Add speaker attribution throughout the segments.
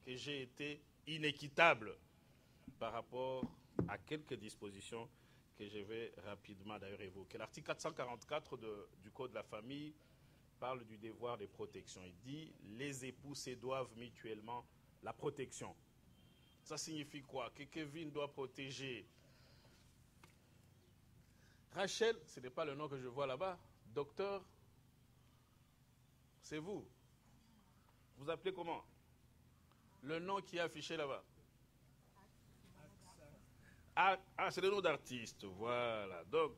Speaker 1: que j'ai été inéquitable par rapport à quelques dispositions que je vais rapidement d'ailleurs évoquer. L'article 444 du Code de la famille parle du devoir de protection. Il dit « Les époux se doivent mutuellement la protection ». Ça signifie quoi? Que Kevin doit protéger Rachel, ce n'est pas le nom que je vois là-bas. Docteur, c'est vous. Vous appelez comment? Le nom qui est affiché là-bas. Ah, c'est le nom d'artiste. Voilà. Donc,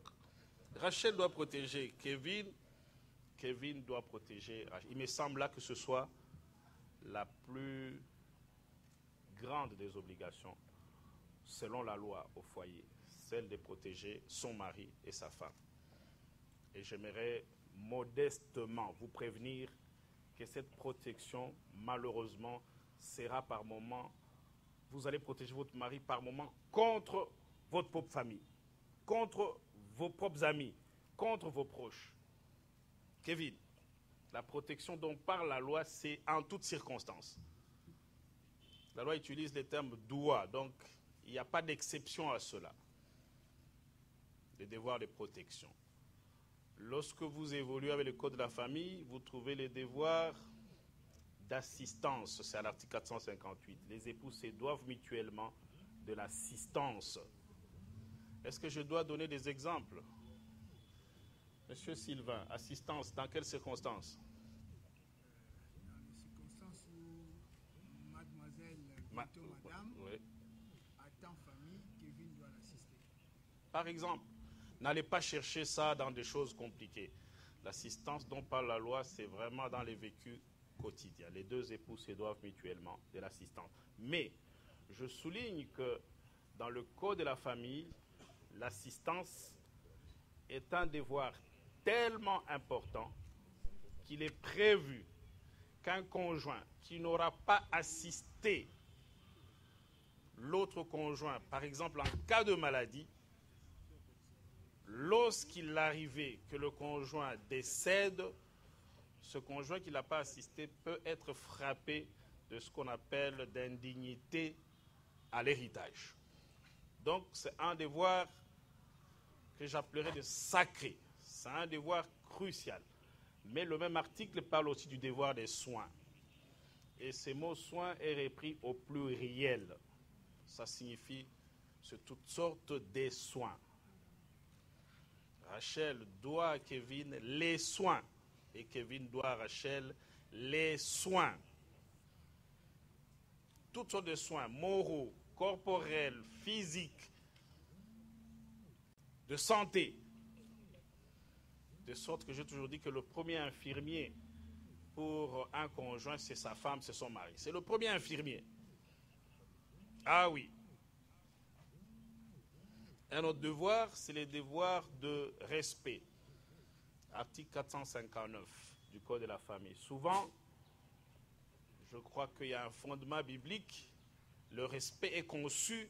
Speaker 1: Rachel doit protéger Kevin. Kevin doit protéger Rachel. Il me semble là que ce soit la plus grande des obligations, selon la loi au foyer, celle de protéger son mari et sa femme. Et j'aimerais modestement vous prévenir que cette protection, malheureusement, sera par moment, vous allez protéger votre mari par moment contre votre propre famille, contre vos propres amis, contre vos proches. Kevin, la protection dont parle la loi, c'est en toutes circonstances. La loi utilise les termes doit, donc il n'y a pas d'exception à cela. Les devoirs de protection. Lorsque vous évoluez avec le Code de la famille, vous trouvez les devoirs d'assistance. C'est à l'article 458. Les époux se doivent mutuellement de l'assistance. Est-ce que je dois donner des exemples? Monsieur Sylvain, assistance, dans quelles circonstances?
Speaker 2: Dans les circonstances où mademoiselle, plutôt madame,
Speaker 1: oui,
Speaker 2: attend famille, Kevin doit l'assister.
Speaker 1: Par exemple, n'allez pas chercher ça dans des choses compliquées. L'assistance dont parle la loi, c'est vraiment dans les vécus quotidiens. Les deux époux se doivent mutuellement de l'assistance. Mais je souligne que dans le Code de la famille, l'assistance est un devoir tellement important qu'il est prévu qu'un conjoint qui n'aura pas assisté l'autre conjoint, par exemple en cas de maladie, lorsqu'il arrivait que le conjoint décède, ce conjoint qui n'a pas assisté peut être frappé de ce qu'on appelle d'indignité à l'héritage. Donc c'est un devoir que j'appellerais de sacré. C'est un devoir crucial. Mais le même article parle aussi du devoir des soins. Et ce mot soin est repris au pluriel. Ça signifie c'est toutes sortes de soins. Rachel doit à Kevin les soins. Et Kevin doit à Rachel les soins. Toutes sortes de soins, moraux, corporels, physiques, de santé. De sorte que j'ai toujours dit que le premier infirmier pour un conjoint, c'est sa femme, c'est son mari. C'est le premier infirmier. Ah oui. Un autre devoir, c'est les devoirs de respect. Article 459 du Code de la famille. Souvent, je crois qu'il y a un fondement biblique. Le respect est conçu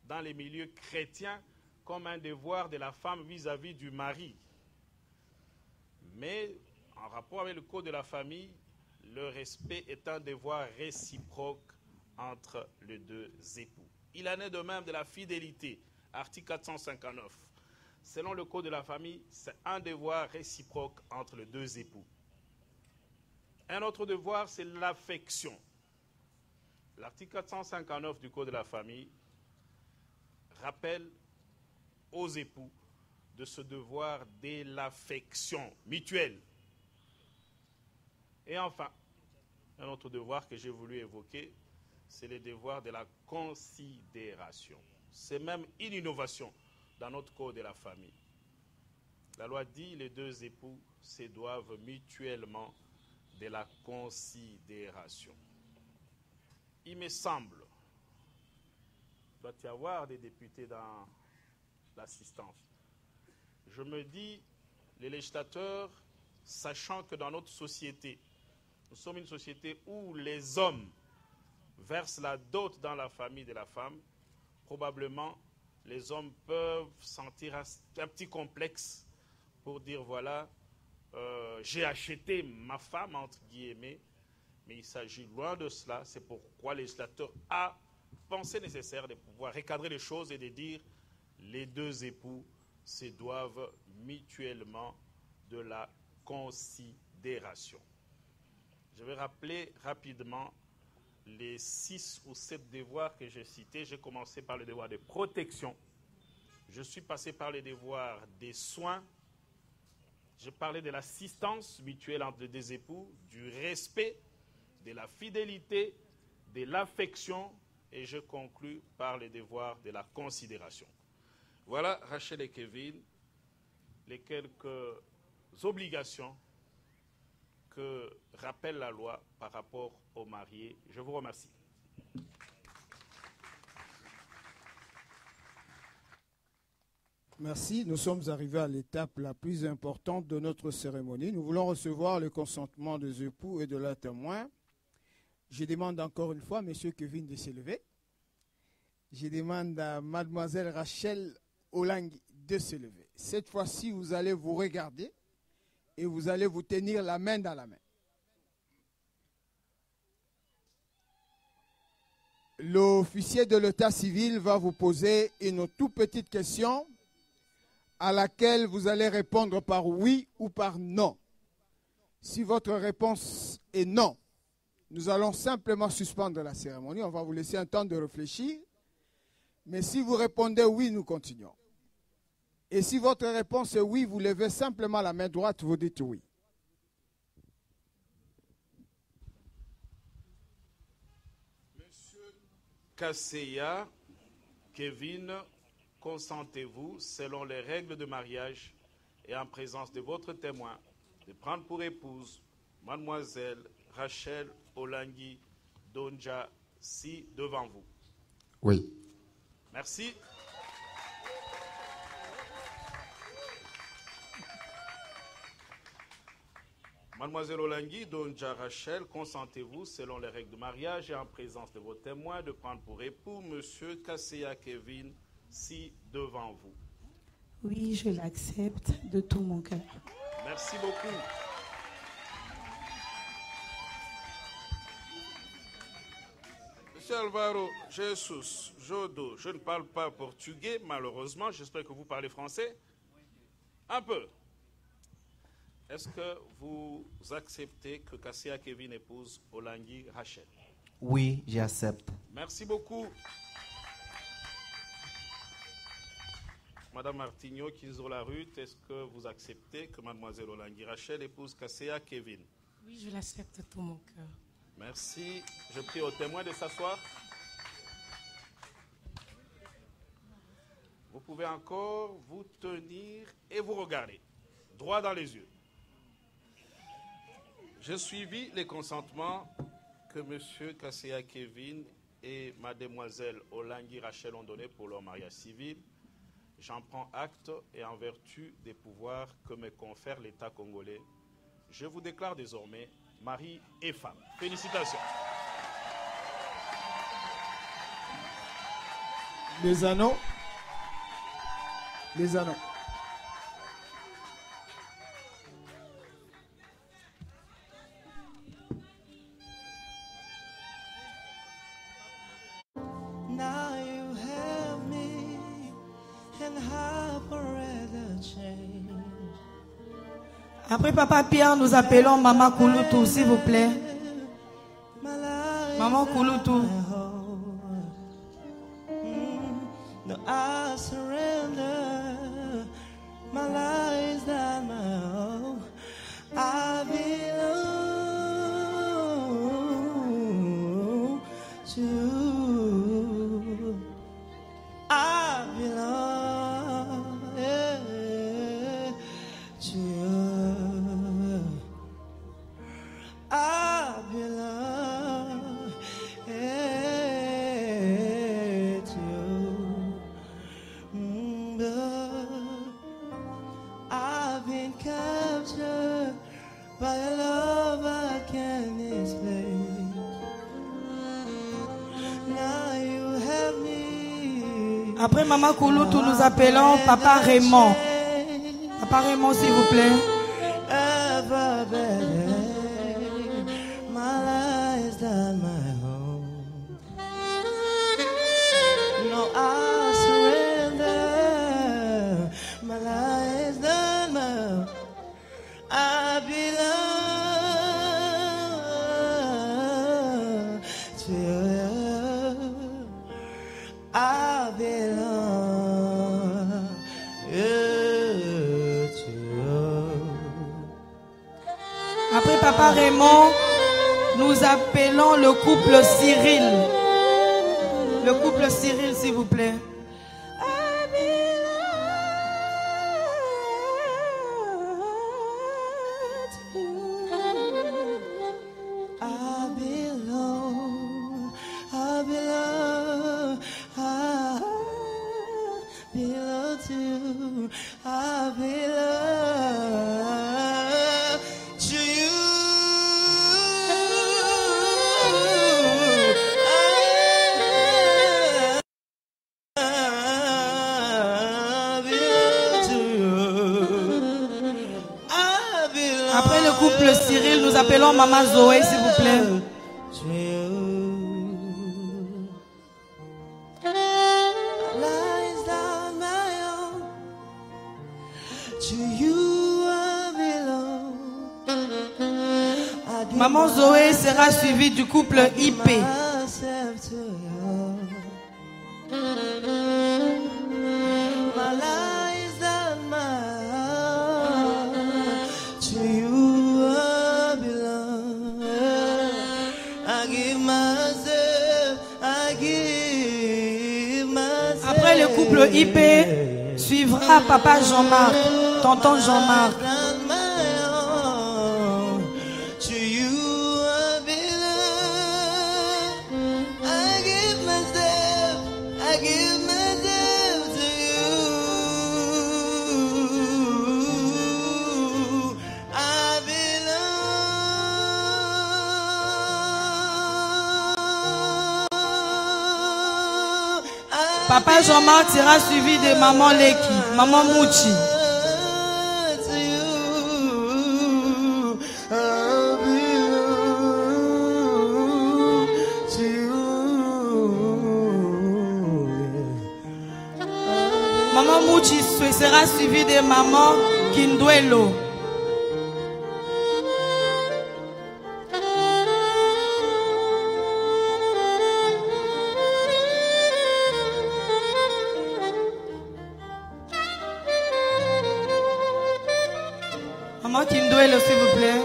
Speaker 1: dans les milieux chrétiens comme un devoir de la femme vis-à-vis du mari. Mais en rapport avec le Code de la famille, le respect est un devoir réciproque entre les deux époux. Il en est de même de la fidélité. Article 459. Selon le Code de la famille, c'est un devoir réciproque entre les deux époux. Un autre devoir, c'est l'affection. L'article 459 du Code de la famille rappelle aux époux de ce devoir de l'affection mutuelle. Et enfin, un autre devoir que j'ai voulu évoquer, c'est le devoir de la considération. C'est même une innovation dans notre Code de la famille. La loi dit les deux époux se doivent mutuellement de la considération. Il me semble, il doit y avoir des députés dans l'assistance. Je me dis, les législateurs, sachant que dans notre société, nous sommes une société où les hommes versent la dot dans la famille de la femme, probablement les hommes peuvent sentir un petit complexe pour dire voilà, j'ai acheté ma femme, entre guillemets, Mais il s'agit loin de cela. C'est pourquoi le législateur a pensé nécessaire de pouvoir recadrer les choses et de dire les deux époux se doivent mutuellement de la considération. Je vais rappeler rapidement les 6 ou 7 devoirs que j'ai cités. J'ai commencé par le devoir de protection. Je suis passé par le devoir des soins. Je parlais de l'assistance mutuelle entre les deux époux, du respect, de la fidélité, de l'affection, et je conclus par le devoir de la considération. Voilà, Rachel et Kevin, les quelques obligations que rappelle la loi par rapport aux mariés. Je vous remercie.
Speaker 2: Merci. Nous sommes arrivés à l'étape la plus importante de notre cérémonie. Nous voulons recevoir le consentement des époux et de leurs témoins. Je demande encore une fois à M. Kevin de s'élever. Je demande à Mademoiselle Rachel Olangui de s'élever. Cette fois-ci, vous allez vous regarder et vous allez vous tenir la main dans la main. L'officier de l'état civil va vous poser une toute petite question à laquelle vous allez répondre par oui ou par non. Si votre réponse est non, nous allons simplement suspendre la cérémonie. On va vous laisser un temps de réfléchir. Mais si vous répondez oui, nous continuons. Et si votre réponse est oui, vous levez simplement la main droite, vous dites oui.
Speaker 1: Monsieur Kasseya, Kevin, consentez-vous, selon les règles de mariage et en présence de votre témoin, de prendre pour épouse Mademoiselle Rachel Olangui Donja Si devant vous?
Speaker 3: Oui.
Speaker 1: Merci. Mademoiselle Olangui Donja Rachel, consentez-vous, selon les règles de mariage et en présence de vos témoins, de prendre pour époux Monsieur Kasseya Kevin Si devant vous?
Speaker 4: Oui, je l'accepte de tout mon cœur.
Speaker 1: Merci beaucoup. Monsieur Alvaro Jesus Jodo, je ne parle pas portugais, malheureusement. J'espère que vous parlez français. Un peu. Est-ce que vous acceptez que Kasseya Kevin épouse Olangui Rachel?
Speaker 3: Oui, j'accepte.
Speaker 1: Merci beaucoup. Madame Martigno, Kinzo-Larute, est-ce que vous acceptez que Mademoiselle Olangui Rachel épouse Kasseya Kevin?
Speaker 4: Oui, je l'accepte de tout mon cœur.
Speaker 1: Merci. Je prie aux témoins de s'asseoir. Vous pouvez encore vous tenir et vous regarder droit dans les yeux. J'ai suivi les consentements que M. Kasseya Kevin et Mademoiselle Olangui Rachel ont donnés pour leur mariage civil. J'en prends acte et en vertu des pouvoirs que me confère l'État congolais, je vous déclare désormais mari et femme. Félicitations.
Speaker 2: Les anneaux. Les anneaux.
Speaker 5: Now you have me and how forever change.
Speaker 4: Après Papa Pierre, nous appelons Maman Kouloutou, s'il vous plaît. Maman Kouloutou.
Speaker 5: No, I surrender. My life is not my own. I belong to you. I belong to you. I belong to you. I've been captured by a love I can't explain. Now you have me.
Speaker 4: Après Maman Kouloutou, nous appelons Papa Raymond. Papa Raymond, s'il vous plaît.
Speaker 5: Ever better, my life.
Speaker 4: Papa Raymond, nous appelons le couple Cyril. Le couple Cyril, s'il vous plaît. Après le couple Cyril, nous appelons Maman Zoé, s'il vous plaît. Maman Zoé sera suivie du couple IP. Après le couple IP, suivra Papa Jean-Marc, Tonton Jean-Marc. Papa Jean-Marc sera suivi de Maman Leki, Maman Mouchi. Maman Mouchi sera suivi de Maman Kindwelo. Maman Kindwelo, s'il vous plaît.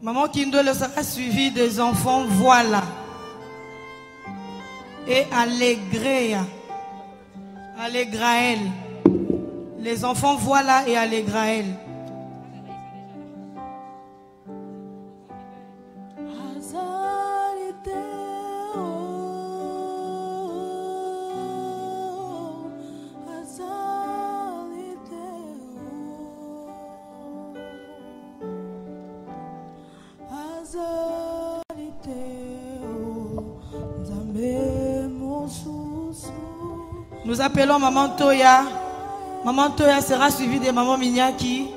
Speaker 4: Maman Kindwelo sera suivie des enfants Voilà et Allegréa. Allégraël. Les enfants Voilà et Allégraël. Nous appelons Maman Toya. Maman Toya sera suivie de Maman Minyaki.